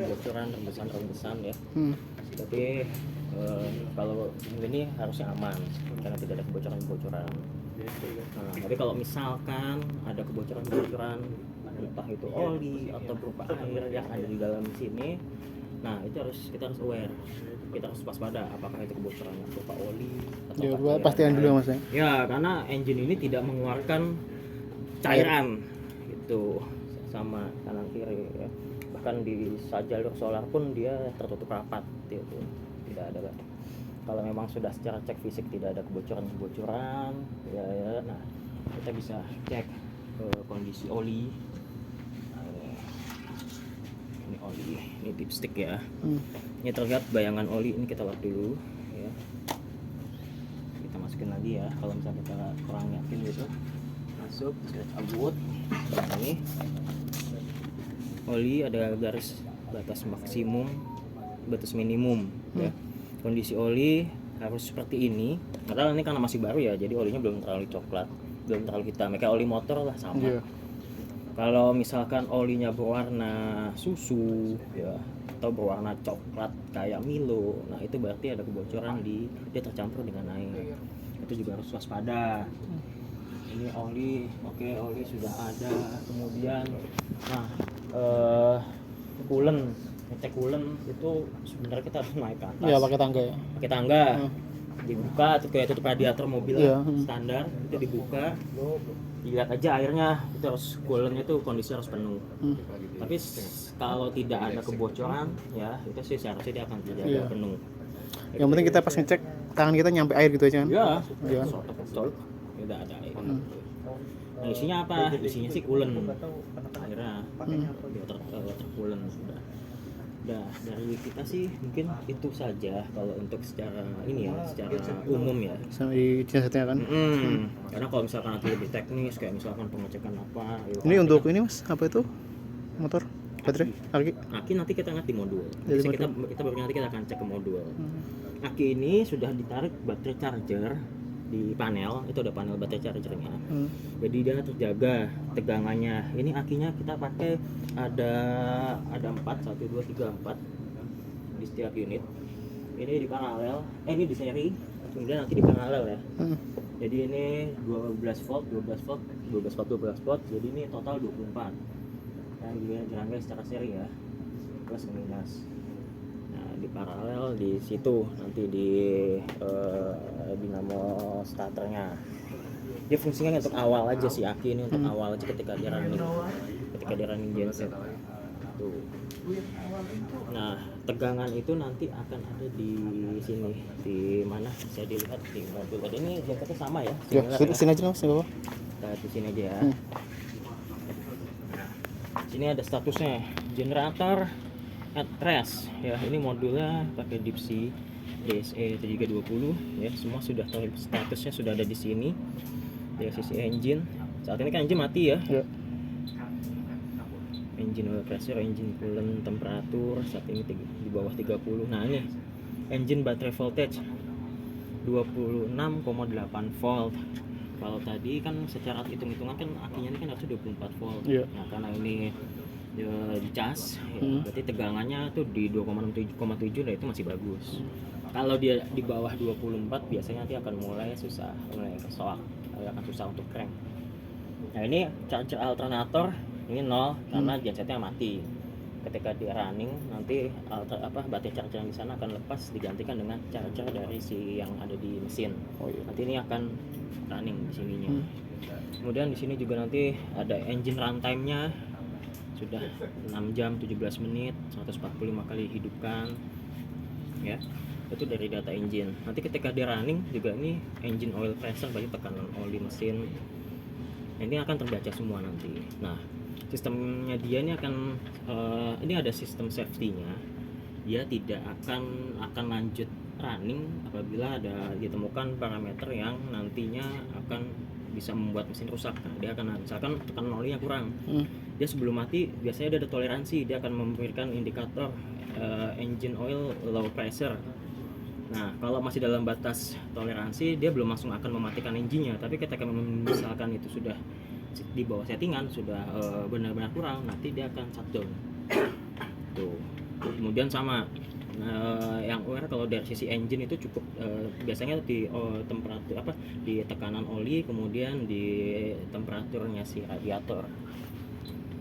kebocoran rembesan ya. Tapi kalau ini harusnya aman karena tidak ada kebocoran. Nah, tapi kalau misalkan ada kebocoran entah itu oli atau berupa air yang ada di dalam sini, nah itu kita harus aware, kita harus waspada apakah itu kebocoran berupa oli atau ya pastikan dulu mas ya, karena engine ini tidak mengeluarkan cairan itu sama kanan kiri ya. Bahkan di jalur solar pun dia tertutup rapat gitu, tidak ada. Kalau memang sudah secara cek fisik tidak ada kebocoran ya, nah kita bisa cek kondisi oli. Ini oli, ini dipstick ya. Ini terlihat bayangan oli, ini kita lap dulu ya. Kita masukin lagi ya, kalau misalnya kita kurang yakin gitu, masuk, kita cabut. Nah, ini oli ada garis batas maksimum, batas minimum ya. Kondisi oli harus seperti ini. Padahal ini karena masih baru ya, jadi olinya belum terlalu coklat, belum terlalu hitam. Kayak oli motor lah sama. Kalau misalkan olinya berwarna susu ya, atau berwarna coklat kayak Milo, nah itu berarti ada kebocoran dia tercampur dengan air. Itu juga harus waspada. Ini oli, oke, oli sudah ada. Kemudian coolant, ngecek coolant itu sebenarnya kita harus naik ke atas. Ya pakai tangga ya. Pakai tangga. Dibuka atau kayak tutup radiator mobil standar itu dibuka. Dilihat aja airnya, itu harus coolantnya itu kondisi harus penuh. Tapi kalau tidak ada kebocoran ya itu sih seharusnya dia akan terjaga penuh. Yang penting kita pas ngecek tangan kita nyampe air gitu aja kan? Iya. Betul. Tidak ada air. Nah, isinya apa? Isinya sih coolant. Akhirnya dia tercoolant sudah. Nah, dari kita sih mungkin itu saja kalau untuk secara ini ya, secara umum ya. Sama di jasanya kan. Karena kalau misalkan nanti lebih teknis kayak misalkan pengecekan apa. Ini untuk ini mas, apa itu? Motor? Baterai? Aki nanti kita ngerti modul. Jadi kita baru nanti kita akan cek ke modul. Aki ini sudah ditarik baterai charger di panel, itu ada panel baterai chargernya. Jadi dia terjaga tegangannya. Ini akinya kita pakai ada 4, 1, 2, 3, 4 di setiap unit. Ini di paralel, ini di seri, kemudian nanti di paralel ya. Jadi ini 12 volt, jadi ini total 24. Nah, gerangnya secara seri ya, plus minus. Nah, di paralel di situ nanti di dinamo starternya. Dia fungsinya untuk awal aja sih, aki ini untuk awal aja ketika dia running genset. Tuh. Nah, tegangan itu nanti akan ada di sini, di mana bisa dilihat di mobil. Tadi ini gensetnya sama ya? Sini aja mas, bapak. Nah, di sini aja ya. Sini ada statusnya generator at rest ya. Ini modulnya pakai Dipsy DSE 320 ya. Semua sudah tahu statusnya, sudah ada di sini. Dari sisi engine, saat ini kan engine mati ya. Engine oil pressure, engine coolant temperatur saat ini di bawah 30. Nah, ini engine battery voltage 26,8 volt. Kalau tadi kan secara hitung-hitungan kan akinya ini kan harusnya 24 volt. Nah, karena ini dicas ya, berarti tegangannya tuh di 2,7 nah itu masih bagus. Kalau dia di bawah 24 biasanya nanti akan mulai kesoak, akan susah untuk crank. Nah, ini charger alternator ini 0 karena gensetnya mati. Ketika dia running nanti baterai charger yang di sana akan lepas digantikan dengan charger dari si yang ada di mesin. Nanti ini akan running di sininya. Kemudian di sini juga nanti ada engine runtime-nya sudah 6 jam 17 menit 145 kali hidupkan ya. Itu dari data engine. Nanti ketika dia running juga ini engine oil pressure, berarti tekanan oli mesin. Ini akan terbaca semua nanti. Nah, sistemnya dia ini akan ini ada sistem safety-nya. Dia tidak akan lanjut running apabila ada ditemukan parameter yang nantinya akan bisa membuat mesin rusak. Nah, dia akan misalkan tekanan olinya kurang. Dia sebelum mati biasanya dia ada toleransi, dia akan memberikan indikator engine oil low pressure. Nah, kalau masih dalam batas toleransi, dia belum langsung akan mematikan engine-nya. Tapi ketika misalkan itu sudah di bawah settingan, sudah benar-benar kurang, nanti dia akan shutdown. Tuh. Kemudian sama yang aware kalau dari sisi engine itu cukup biasanya di temperatur di tekanan oli, kemudian di temperaturnya si radiator.